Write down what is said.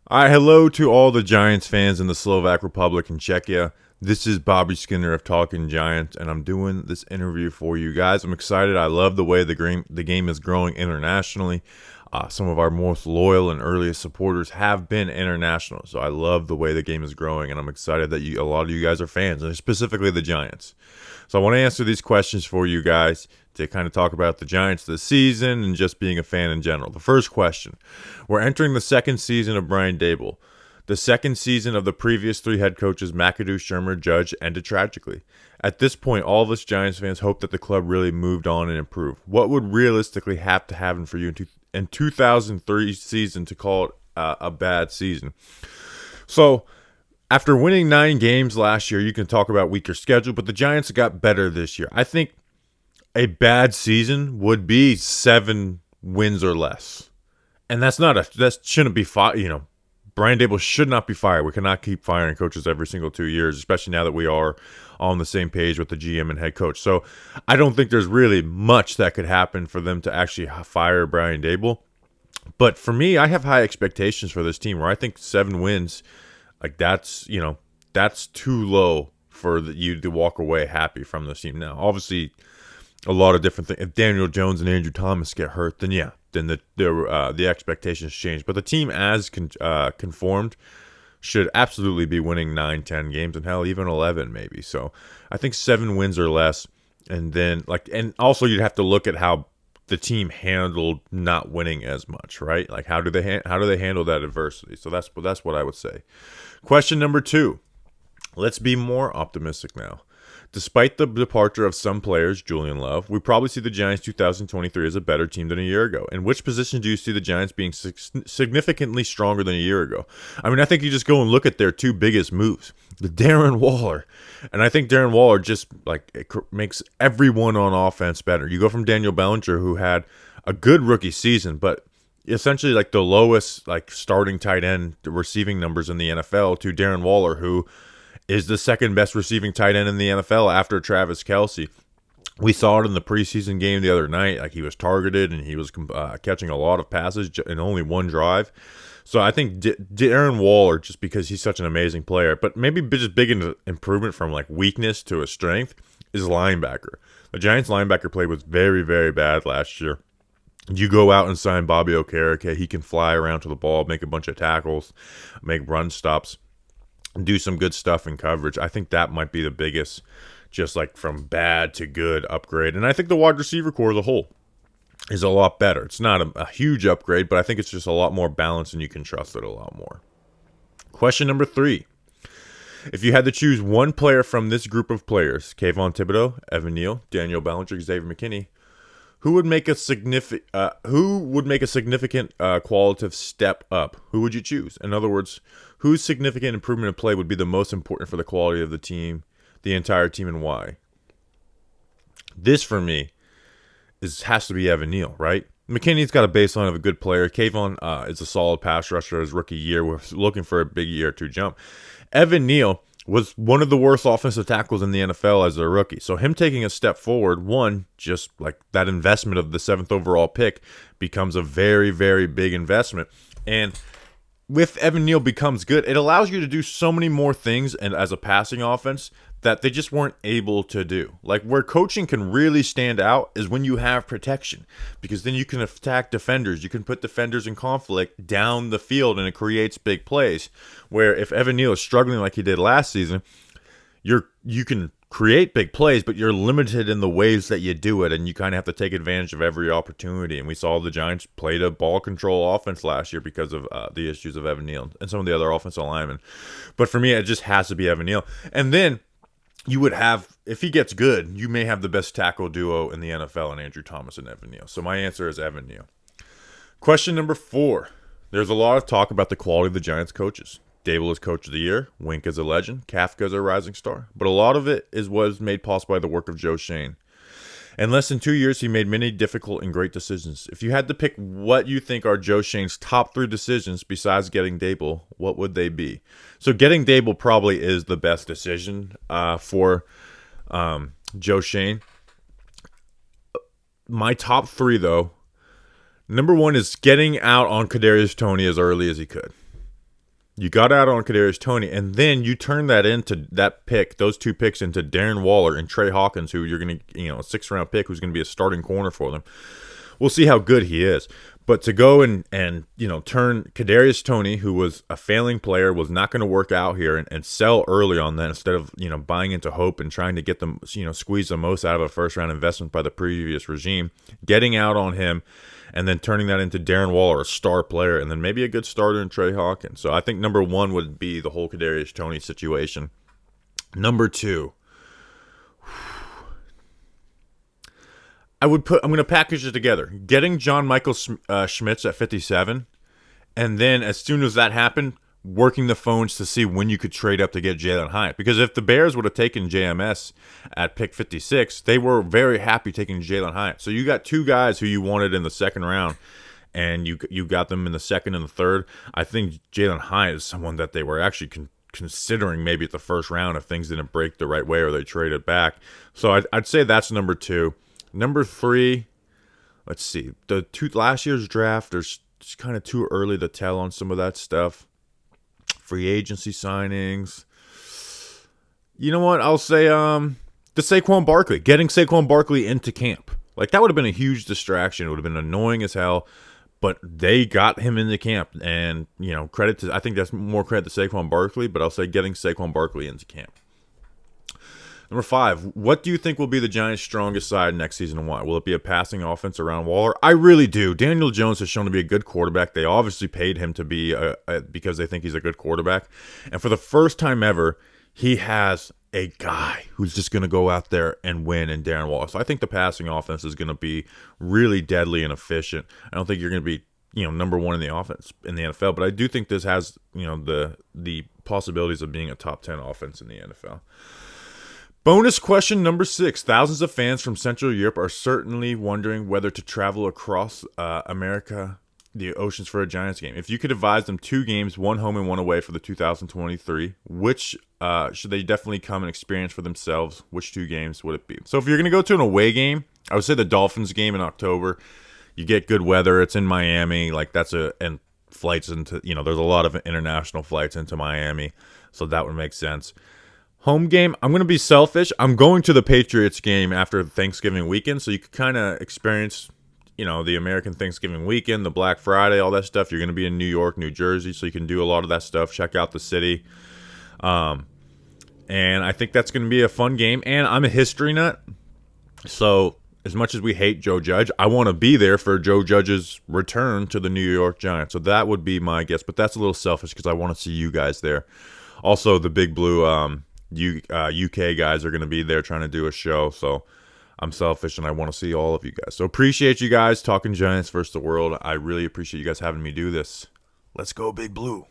All right, hello to all the Giants fans in the Slovak Republic and Czechia. This is Bobby Skinner of Talkin Giants, and I'm doing this interview for you guys. I'm excited. I love the way the game is growing internationally. Some of our most loyal and earliest supporters have been international, so I love the way the game is growing, and I'm excited that a lot of you guys are fans, and specifically the Giants. So I want to answer these questions for you guys to kind of talk about the Giants this season and just being a fan in general. The first question: we're entering the second season of Brian Daboll. The second season of the previous three head coaches, McAdoo, Shermer, Judge, ended tragically. At this point, all of us Giants fans hope that the club really moved on and improved. What would realistically have to happen for you in 2003 season to call it a bad season? So, after winning 9 games last year, you can talk about weaker schedule, but the Giants got better this year. I think a bad season would be 7 wins or less. And that shouldn't be Brian Daboll should not be fired. We cannot keep firing coaches every single 2 years, especially now that we are on the same page with the GM and head coach. So I don't think there's really much that could happen for them to actually fire Brian Daboll. But for me, I have high expectations for this team where I think 7 wins, that's too low for you to walk away happy from this team. Now, obviously, a lot of different things. If Daniel Jones and Andrew Thomas get hurt, then the expectations change. But the team as conformed should absolutely be winning 9, 10 games, and hell, even 11 maybe. So I think 7 wins or less, and then and also you'd have to look at how the team handled not winning as much, right? Like how do they handle that adversity? So that's what I would say. Question number 2. Let's be more optimistic now. Despite the departure of some players, Julian Love, we probably see the Giants 2023 as a better team than a year ago. In which position do you see the Giants being significantly stronger than a year ago? I mean, I think you just go and look at their 2 biggest moves. The Darren Waller. And I think Darren Waller just makes everyone on offense better. You go from Daniel Bellinger, who had a good rookie season, but essentially the lowest starting tight end receiving numbers in the NFL, to Darren Waller, who is the second best receiving tight end in the NFL after Travis Kelce. We saw it in the preseason game the other night. He was targeted and he was catching a lot of passes in only one drive. So I think Darren Waller, just because he's such an amazing player, but maybe just big improvement from weakness to a strength, is linebacker. The Giants linebacker play was very, very bad last year. You go out and sign Bobby Okereke. He can fly around to the ball, make a bunch of tackles, make run stops, do some good stuff in coverage. I think that might be the biggest, just from bad to good upgrade. And I think the wide receiver core as a whole is a lot better. It's not a huge upgrade, but I think it's just a lot more balanced and you can trust it a lot more. Question number 3. If you had to choose one player from this group of players, Kayvon Thibodeau, Evan Neal, Daniel Bellinger, Xavier McKinney, who would make a significant qualitative step up? Who would you choose? In other words, whose significant improvement of play would be the most important for the quality of the team, the entire team, and why? This, for me, has to be Evan Neal, right? McKinney's got a baseline of a good player. Kayvon is a solid pass rusher his rookie year. We're looking for a big year 2 jump. Evan Neal was one of the worst offensive tackles in the NFL as a rookie. So him taking a step forward, just that investment of the 7th overall pick becomes a very, very big investment. And if Evan Neal becomes good, it allows you to do so many more things and as a passing offense that they just weren't able to do. Where coaching can really stand out is when you have protection, because then you can attack defenders. You can put defenders in conflict down the field, and it creates big plays. Where if Evan Neal is struggling like he did last season, you can create big plays, but you're limited in the ways that you do it, and you kind of have to take advantage of every opportunity. And we saw the Giants played a ball control offense last year because of the issues of Evan Neal and some of the other offensive linemen. But for me, it just has to be Evan Neal. And then you would have, if he gets good, you may have the best tackle duo in the NFL in Andrew Thomas and Evan Neal. So my answer is Evan Neal. Question number 4. There's a lot of talk about the quality of the Giants coaches. Daboll is coach of the year. Wink is a legend. Kafka is a rising star. But a lot of it was made possible by the work of Joe Schoen. In less than 2 years, he made many difficult and great decisions. If you had to pick what you think are Joe Schoen's top 3 decisions besides getting Daboll, what would they be? So getting Daboll probably is the best decision for Joe Schoen. My top 3, though, number 1 is getting out on Kadarius Toney as early as he could. You got out on Kadarius Toney, and then you turn those 2 picks into Darren Waller and Trey Hawkins, who you're going to, a 6th-round pick who's going to be a starting corner for them. We'll see how good he is. But to go and turn Kadarius Toney, who was a failing player, was not going to work out here, and sell early on that instead of buying into hope and trying to get them squeeze the most out of a first-round investment by the previous regime, getting out on him, and then turning that into Darren Waller, a star player, and then maybe a good starter in Trey Hawkins. So I think number 1 would be the whole Kadarius Toney situation. Number 2. I'm going to package it together. Getting John Michael Schmitz at 57, and then as soon as that happened, working the phones to see when you could trade up to get Jalen Hyatt. Because if the Bears would have taken JMS at pick 56, they were very happy taking Jalen Hyatt. So you got 2 guys who you wanted in the 2nd round, and you got them in the 2nd and the 3rd. I think Jalen Hyatt is someone that they were actually considering maybe at the 1st round if things didn't break the right way or they traded back. So I'd say that's number 2. Number 3, let's see. Last year's draft, it's kind of too early to tell on some of that stuff. Free agency signings. You know what? I'll say the Saquon Barkley. Getting Saquon Barkley into camp. Like, that would have been a huge distraction. It would have been annoying as hell. But they got him into camp. And, I think that's more credit to Saquon Barkley. But I'll say getting Saquon Barkley into camp. Number 5, what do you think will be the Giants' strongest side next season and why? Will it be a passing offense around Waller? I really do. Daniel Jones has shown to be a good quarterback. They obviously paid him to be because they think he's a good quarterback. And for the first time ever, he has a guy who's just going to go out there and win in Darren Waller. So I think the passing offense is going to be really deadly and efficient. I don't think you're going to be number 1 in the offense in the NFL, but I do think this has the possibilities of being a top 10 offense in the NFL. Bonus question number 6. Thousands of fans from Central Europe are certainly wondering whether to travel across America, the oceans, for a Giants game. If you could advise them 2 games, 1 home and 1 away for the 2023, which should they definitely come and experience for themselves? Which 2 games would it be? So if you're going to go to an away game, I would say the Dolphins game in October. You get good weather. It's in Miami. And flights into, there's a lot of international flights into Miami. So that would make sense. Home game, I'm going to be selfish. I'm going to the Patriots game after Thanksgiving weekend, so you could kind of experience, the American Thanksgiving weekend, the Black Friday, all that stuff. You're going to be in New York, New Jersey, so you can do a lot of that stuff. Check out the city. And I think that's going to be a fun game. And I'm a history nut, so as much as we hate Joe Judge, I want to be there for Joe Judge's return to the New York Giants. So that would be my guess, but that's a little selfish because I want to see you guys there. Also, the Big Blue UK guys are going to be there trying to do a show, so I'm selfish and I want to see all of you guys. So appreciate you guys talking Giants versus the world. I really appreciate you guys having me do this. Let's go Big Blue.